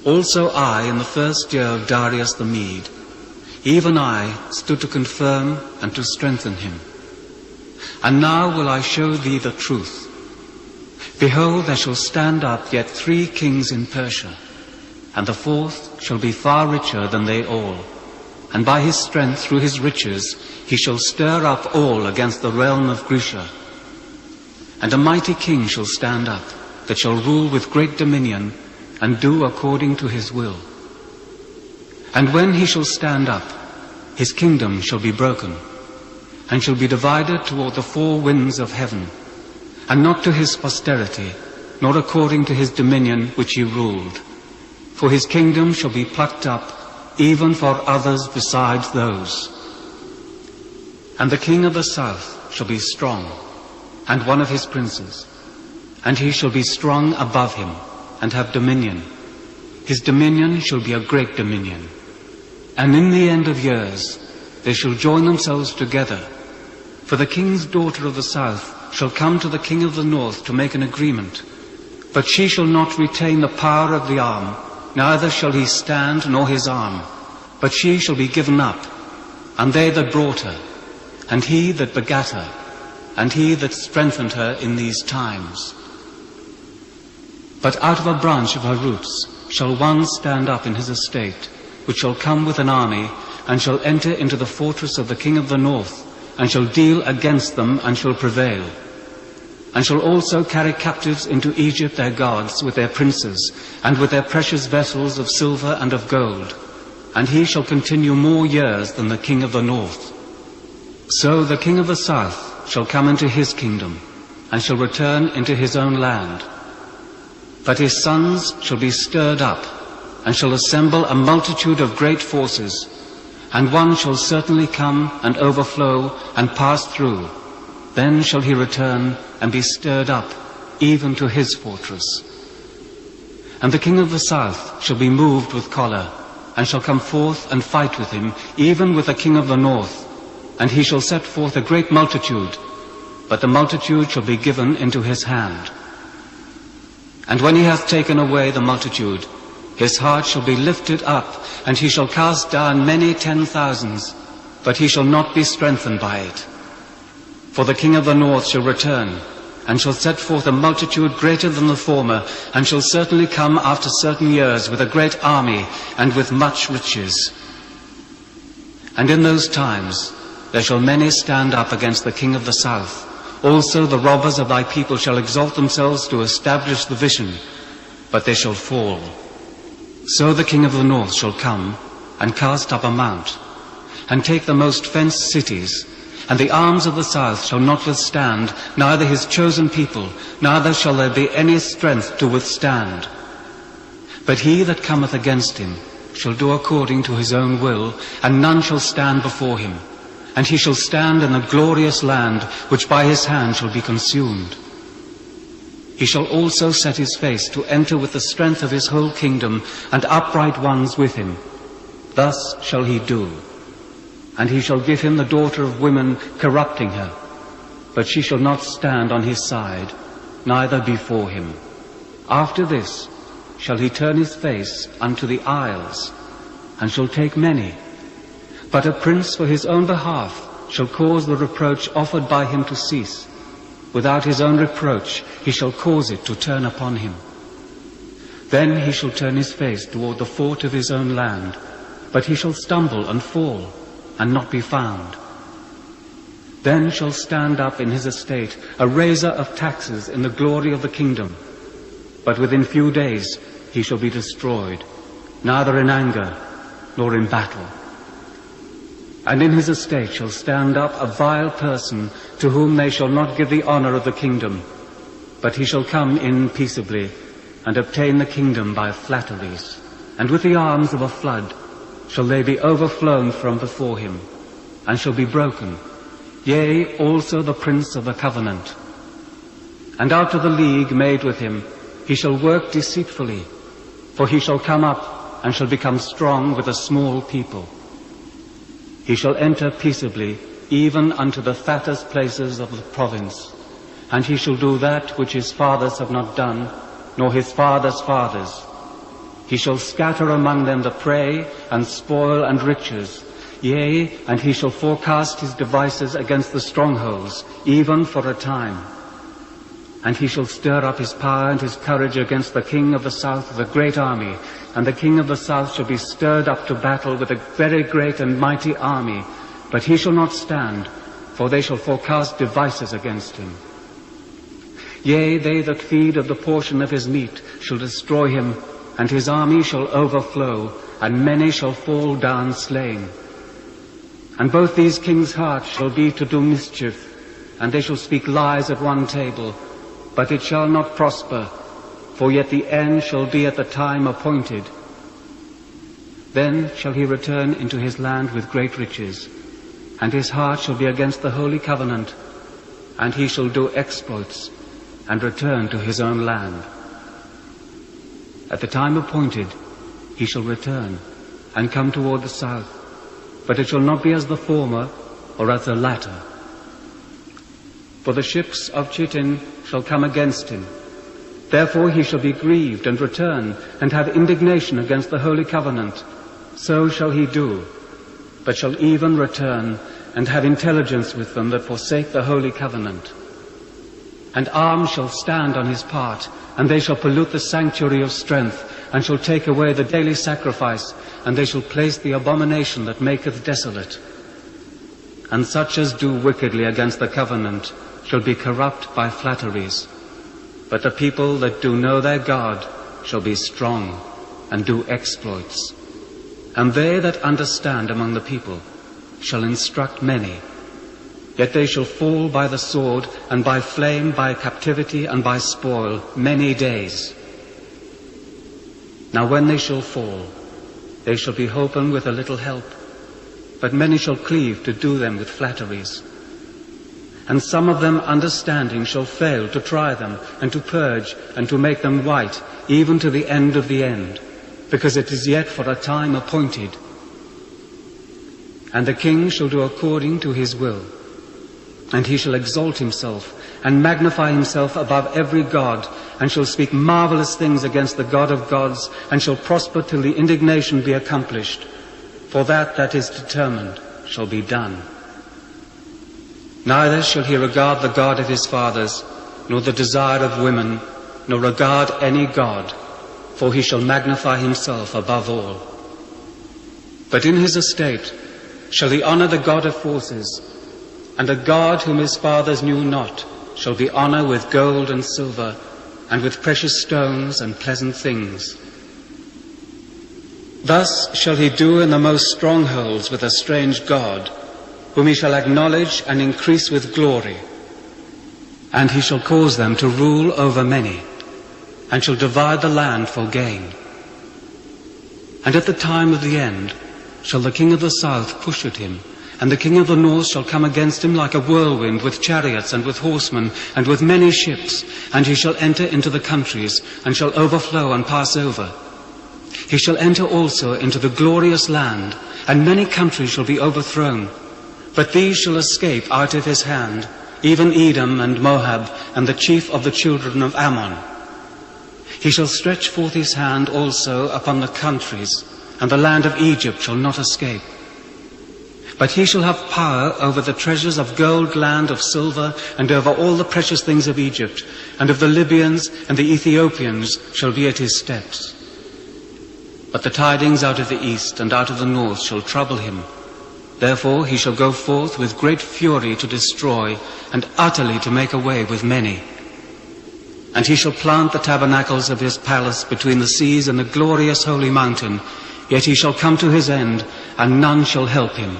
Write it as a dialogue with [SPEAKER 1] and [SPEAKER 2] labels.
[SPEAKER 1] Also I, in the first year of Darius the Mede, even I stood to confirm and to strengthen him. And now will I show thee the truth. Behold, there shall stand up yet 3 kings in Persia, and the 4th shall be far richer than they all. And by his strength, through his riches, he shall stir up all against the realm of Grecia. And a mighty king shall stand up, that shall rule with great dominion, and do according to his will. And when he shall stand up, his kingdom shall be broken, and shall be divided toward the 4 winds of heaven, and not to his posterity, nor according to his dominion which he ruled. For his kingdom shall be plucked up, even for others besides those. And the king of the south shall be strong, and one of his princes, and he shall be strong above him, and have dominion. His dominion shall be a great dominion. And in the end of years they shall join themselves together. For the king's daughter of the south shall come to the king of the north to make an agreement. But she shall not retain the power of the arm, neither shall he stand nor his arm, but she shall be given up, and they that brought her, and he that begat her, and he that strengthened her in these times. But out of a branch of her roots shall one stand up in his estate, which shall come with an army, and shall enter into the fortress of the king of the north, and shall deal against them, and shall prevail. And shall also carry captives into Egypt their gods with their princes, and with their precious vessels of silver and of gold. And he shall continue more years than the king of the north. So the king of the south shall come into his kingdom, and shall return into his own land. But his sons shall be stirred up, and shall assemble a multitude of great forces, and one shall certainly come and overflow and pass through. Then shall he return and be stirred up, even to his fortress. And the king of the south shall be moved with choler, and shall come forth and fight with him, even with the king of the north. And he shall set forth a great multitude, but the multitude shall be given into his hand. And when he hath taken away the multitude, his heart shall be lifted up, and he shall cast down many 10,000s, but he shall not be strengthened by it. For the king of the north shall return, and shall set forth a multitude greater than the former, and shall certainly come after certain years with a great army, and with much riches. And in those times there shall many stand up against the king of the south. Also the robbers of thy people shall exalt themselves to establish the vision, but they shall fall. So the king of the north shall come, and cast up a mount, and take the most fenced cities, and the arms of the south shall not withstand, neither his chosen people, neither shall there be any strength to withstand. But he that cometh against him shall do according to his own will, and none shall stand before him. And he shall stand in the glorious land, which by his hand shall be consumed. He shall also set his face to enter with the strength of his whole kingdom, and upright ones with him. Thus shall he do. And he shall give him the daughter of women, corrupting her. But she shall not stand on his side, neither before him. After this shall he turn his face unto the isles, and shall take many. But a prince for his own behalf shall cause the reproach offered by him to cease. Without his own reproach he shall cause it to turn upon him. Then he shall turn his face toward the fort of his own land, but he shall stumble and fall, and not be found. Then shall stand up in his estate a raiser of taxes in the glory of the kingdom. But within few days he shall be destroyed, neither in anger nor in battle. And in his estate shall stand up a vile person, to whom they shall not give the honor of the kingdom, but he shall come in peaceably, and obtain the kingdom by flatteries. And with the arms of a flood shall they be overflown from before him, and shall be broken, yea, also the prince of the covenant. And out of the league made with him he shall work deceitfully, for he shall come up, and shall become strong with a small people. He shall enter peaceably, even unto the fattest places of the province, and he shall do that which his fathers have not done, nor his fathers' fathers. He shall scatter among them the prey, and spoil and riches. Yea, and he shall forecast his devices against the strongholds, even for a time. And he shall stir up his power and his courage against the king of the south with a great army. And the king of the south shall be stirred up to battle with a very great and mighty army. But he shall not stand, for they shall forecast devices against him. Yea, they that feed of the portion of his meat shall destroy him, and his army shall overflow, and many shall fall down slain. And both these kings' hearts shall be to do mischief, and they shall speak lies at one table, but it shall not prosper, for yet the end shall be at the time appointed. Then shall he return into his land with great riches, and his heart shall be against the holy covenant, and he shall do exploits, and return to his own land. At the time appointed he shall return, and come toward the south, but it shall not be as the former, or as the latter. For the ships of Chittim shall come against him. Therefore he shall be grieved, and return, and have indignation against the holy covenant. So shall he do, but shall even return, and have intelligence with them that forsake the holy covenant. And arms shall stand on his part, and they shall pollute the sanctuary of strength, and shall take away the daily sacrifice, and they shall place the abomination that maketh desolate. And such as do wickedly against the covenant shall be corrupt by flatteries. But the people that do know their God shall be strong, and do exploits. And they that understand among the people shall instruct many. Yet they shall fall by the sword, and by flame, by captivity, and by spoil, many days. Now when they shall fall, they shall be holpen with a little help, but many shall cleave to do them with flatteries. And some of them understanding shall fail to try them, and to purge, and to make them white, even to the end of the end, because it is yet for a time appointed. And the king shall do according to his will, and he shall exalt himself, and magnify himself above every god, and shall speak marvelous things against the God of gods, and shall prosper till the indignation be accomplished. For that is determined shall be done. Neither shall he regard the God of his fathers, nor the desire of women, nor regard any god, for he shall magnify himself above all. But in his estate shall he honor the God of forces, and a God whom his fathers knew not shall be honor with gold and silver, and with precious stones and pleasant things. Thus shall he do in the most strongholds with a strange God, whom he shall acknowledge and increase with glory. And he shall cause them to rule over many, and shall divide the land for gain. And at the time of the end shall the king of the south push at him, and the king of the north shall come against him like a whirlwind, with chariots and with horsemen, and with many ships, and he shall enter into the countries, and shall overflow and pass over. He shall enter also into the glorious land, and many countries shall be overthrown. But these shall escape out of his hand, even Edom and Moab, and the chief of the children of Ammon. He shall stretch forth his hand also upon the countries, and the land of Egypt shall not escape. But he shall have power over the treasures of gold, land, of silver, and over all the precious things of Egypt, and of the Libyans and the Ethiopians shall be at his steps. But the tidings out of the east and out of the north shall trouble him. Therefore he shall go forth with great fury to destroy, and utterly to make away with many. And he shall plant the tabernacles of his palace between the seas and the glorious holy mountain, yet he shall come to his end, and none shall help him.